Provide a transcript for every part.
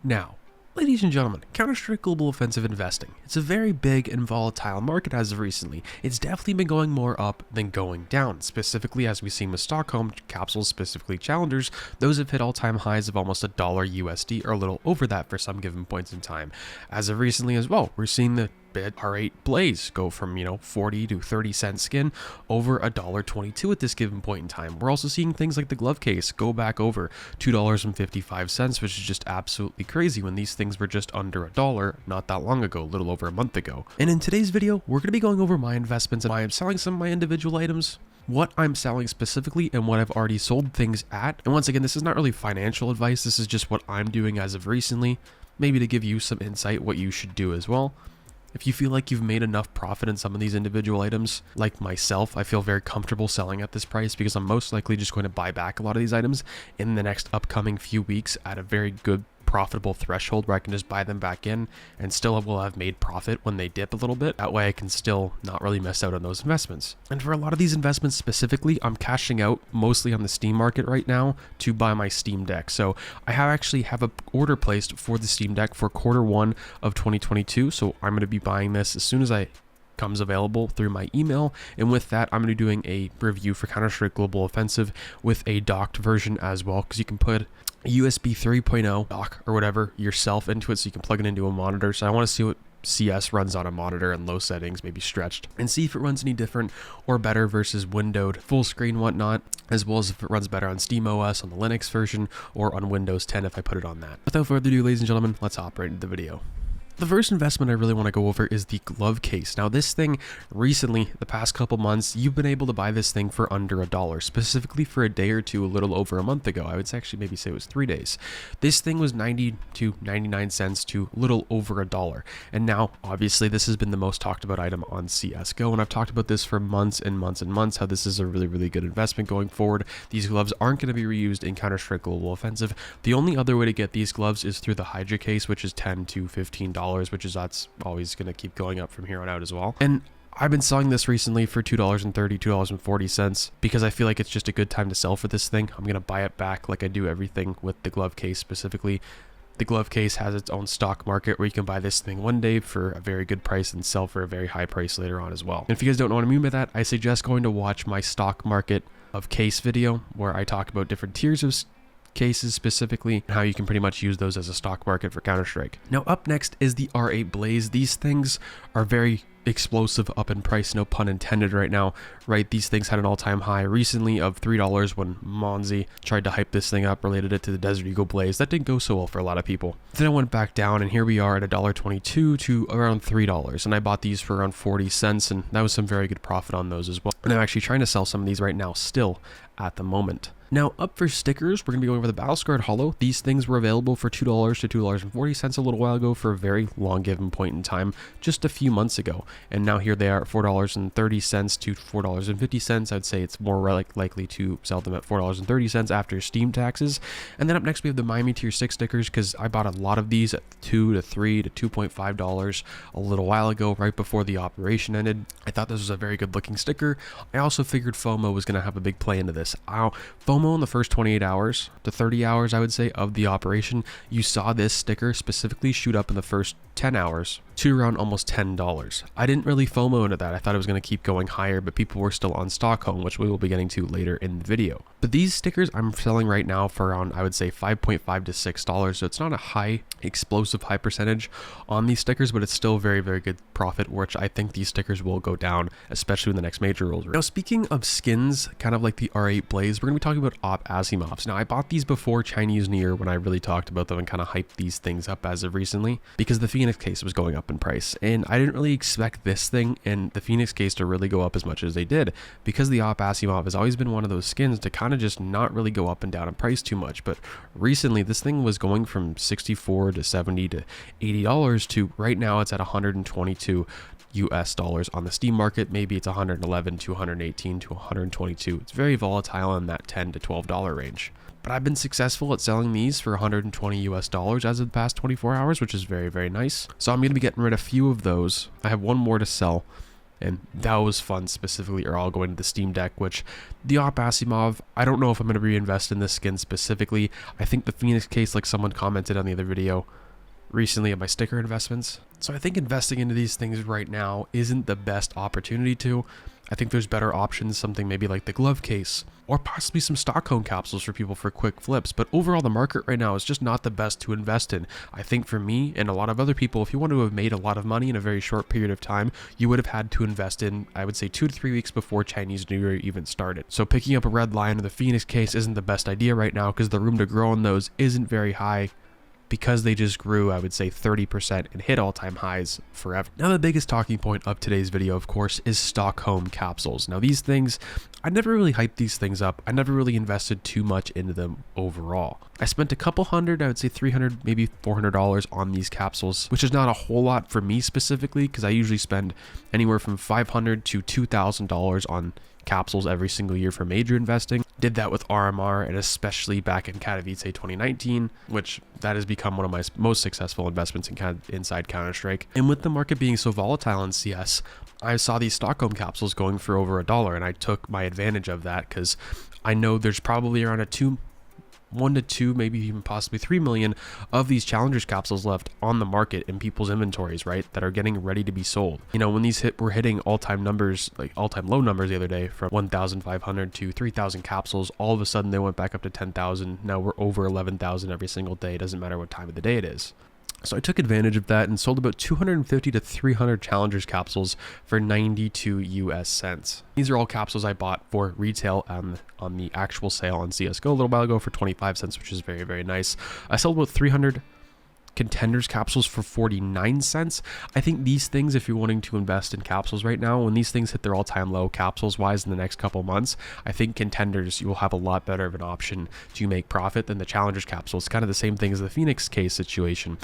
Now, ladies and gentlemen, Counter-Strike Global Offensive investing. It's a very big and volatile market as of recently. It's definitely been going more up than going down. Specifically, as we've seen with Stockholm, capsules, specifically challengers, those have hit all-time highs of almost $1 USD or a little over that for some given points in time. As of recently as well, we're seeing the R8 Blaze go from 40 to 30 cent skin over $1.22 at this given point in time. We're also seeing things like the glove case go back over $2.55, which is just absolutely crazy when these things were just under $1 not that long ago, a little over a month ago. And in today's video, we're going to be going over my investments and why I'm selling some of my individual items, what I'm selling specifically, and what I've already sold things at. And once again, this is not really financial advice. This is just what I'm doing as of recently, maybe to give you some insight what you should do as well. If you feel like you've made enough profit in some of these individual items, like myself, I feel very comfortable selling at this price because I'm most likely just going to buy back a lot of these items in the next upcoming few weeks at a very good profitable threshold where I can just buy them back in and still will have made profit when they dip a little bit. That way I can still not really miss out on those investments. And for a lot of these investments specifically, I'm cashing out mostly on the Steam market right now to buy my Steam Deck. So I actually have an order placed for the Steam Deck for Q1 of 2022. So I'm going to be buying this as soon as it comes available through my email, and with that I'm going to be doing a review for Counter-Strike Global Offensive with a docked version as well, because you can put a USB 3.0 dock or whatever yourself into it, so you can plug it into a monitor. So I want to see what CS runs on a monitor in low settings, maybe stretched, and see if it runs any different or better versus windowed full screen whatnot, as well as if it runs better on SteamOS on the Linux version or on Windows 10 if I put it on that. Without further ado, ladies and gentlemen, let's hop right into the video. The first investment I really want to go over is the glove case. Now this thing recently, the past couple months, you've been able to buy this thing for under $1, specifically for a day or two, a little over a month ago. I would actually maybe say it was 3 days. This thing was 90 to 99 cents to a little over $1. And now obviously this has been the most talked about item on CSGO. And I've talked about this for months and months and months, how this is a really, really good investment going forward. These gloves aren't going to be reused in Counter-Strike Global Offensive. The only other way to get these gloves is through the Hydra case, which is $10 to $15. Which is that's always going to keep going up from here on out as well. And I've been selling this recently for $2.30, $2.40 because I feel like it's just a good time to sell for this thing. I'm going to buy it back like I do everything with the glove case specifically. The glove case has its own stock market where you can buy this thing one day for a very good price and sell for a very high price later on as well. And if you guys don't know what I mean by that, I suggest going to watch my stock market of case video where I talk about different tiers of cases specifically, how you can pretty much use those as a stock market for Counter-Strike. Now up next is the R8 Blaze. These things are very explosive up in price, no pun intended right now, right? These things had an all-time high recently of $3 when Monzi tried to hype this thing up, related it to the Desert Eagle Blaze. That didn't go so well for a lot of people. Then it went back down, and here we are at $1.22 to around $3, and I bought these for around 40 cents, and that was some very good profit on those as well. And I'm actually trying to sell some of these right now still at the moment. Now up for stickers, we're going to be going over the Battle Scarred Hollow. These things were available for $2 to $2.40 a little while ago for a very long given point in time, just a few months ago. And now here they are at $4.30 to $4.50. I'd say it's more likely to sell them at $4.30 after Steam taxes. And then up next we have the Miami Tier 6 stickers, because I bought a lot of these at $2 to $3 to $2.5 a little while ago, right before the operation ended. I thought this was a very good looking sticker. I also figured FOMO was going to have a big play into this. FOMO in the first 28 hours to 30 hours, I would say, of the operation, you saw this sticker specifically shoot up in the first 10 hours to around almost $10. I didn't really FOMO into that. I thought it was going to keep going higher, but people were still on Stockholm, which we will be getting to later in the video. But these stickers I'm selling right now for around, I would say, $5.5 to $6. So it's not a high explosive high percentage on these stickers, but it's still very, very good profit, which I think these stickers will go down, especially when the next major rules. Now, speaking of skins, kind of like the R8 Blaze, we're going to be talking about AWP Asiimovs. Now, I bought these before Chinese New Year when I really talked about them and kind of hyped these things up as of recently, because the Phoenix case was going up in price, and I didn't really expect this thing and the Phoenix case to really go up as much as they did, because the AWP Asiimov has always been one of those skins to kind of just not really go up and down in price too much. But recently this thing was going from 64 to 70 to $80 to right now it's at 122 US dollars on the Steam market. Maybe it's 111 to 118 to 122. It's very volatile in that $10 to $12 range. But I've been successful at selling these for 120 US dollars as of the past 24 hours, which is very, very nice. So I'm going to be getting rid of a few of those. I have one more to sell. and those funds specifically are all going to the Steam Deck, which the AWP Asiimov, I don't know if I'm going to reinvest in this skin specifically. I think the Phoenix case, like someone commented on the other video recently, of my sticker investments. So I think investing into these things right now isn't the best opportunity to. I think there's better options, something maybe like the glove case, or possibly some Stockholm capsules for people for quick flips. But overall, the market right now is just not the best to invest in. I think for me and a lot of other people, if you want to have made a lot of money in a very short period of time, you would have had to invest in, I would say, 2 to 3 weeks before Chinese New Year even started. So picking up a red lion or the Phoenix case isn't the best idea right now because the room to grow on those isn't very high, because they just grew, I would say, 30% and hit all-time highs forever. Now, the biggest talking point of today's video, of course, is Stockholm capsules. Now, these things, I never really hyped these things up. I never really invested too much into them overall. I spent a couple hundred, I would say $300, maybe $400 on these capsules, which is not a whole lot for me specifically, because I usually spend anywhere from $500 to $2,000 on capsules every single year for major investing. Did that with RMR, and especially back in Katowice 2019, which that has become one of my most successful investments inside Counter-Strike. And with the market being so volatile in CS, I saw these Stockholm capsules going for over $1, and I took my advantage of that because I know there's probably around a 1 to 2, maybe even possibly 3 million of these challengers capsules left on the market in people's inventories, right, that are getting ready to be sold. You know, when these were hitting all-time numbers, like all-time low numbers the other day, from 1,500 to 3,000 capsules, all of a sudden they went back up to 10,000. Now we're over 11,000 every single day. It doesn't matter what time of the day it is. So I took advantage of that and sold about 250 to 300 challengers capsules for 92 US cents. These are all capsules I bought for retail on the actual sale on CSGO a little while ago for 25 cents, which is very, very nice. I sold about 300 contenders capsules for 49 cents. I think these things, if you're wanting to invest in capsules right now, when these things hit their all-time low capsules wise in the next couple months, I think contenders, you will have a lot better of an option to make profit than the challengers capsule. It's kind of the same thing as the Phoenix case situation.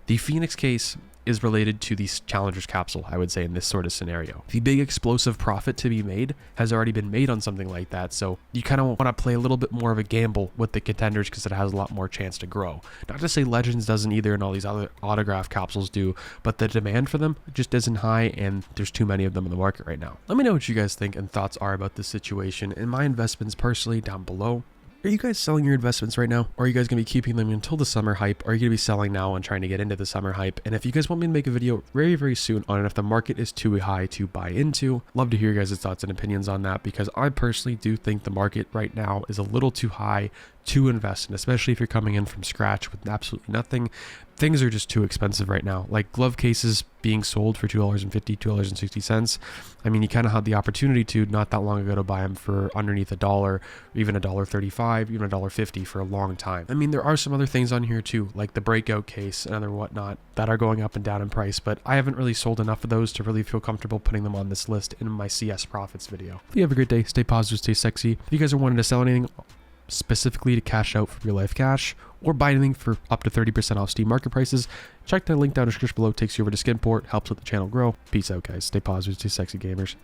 The Phoenix case is related to the challengers capsule, I would say, in this sort of scenario. The big explosive profit to be made has already been made on something like that, so you kind of want to play a little bit more of a gamble with the contenders because it has a lot more chance to grow. Not to say Legends doesn't either and all these other autograph capsules do, but the demand for them just isn't high and there's too many of them in the market right now. Let me know what you guys think and thoughts are about this situation and my investments personally down below. Are you guys selling your investments right now? Or are you guys going to be keeping them until the summer hype? Or are you going to be selling now and trying to get into the summer hype? And if you guys want me to make a video very, very soon on if the market is too high to buy into, love to hear your guys' thoughts and opinions on that, because I personally do think the market right now is a little too high to invest in, especially if you're coming in from scratch with absolutely nothing. Things are just too expensive right now. Like glove cases being sold for $2.50, $2.60. I mean, you kind of had the opportunity to not that long ago to buy them for underneath $1, or even $1.35, even $1.50 for a long time. I mean, there are some other things on here too, like the breakout case and other whatnot that are going up and down in price, but I haven't really sold enough of those to really feel comfortable putting them on this list in my CS profits video. If you have a great day, stay positive, stay sexy. If you guys are wanting to sell anything specifically to cash out for real life cash, or buy anything for up to 30% off Steam market prices, check that link down in the description below. Takes you over to Skinport, helps with the channel grow. Peace out, guys. Stay positive, stay sexy, gamers.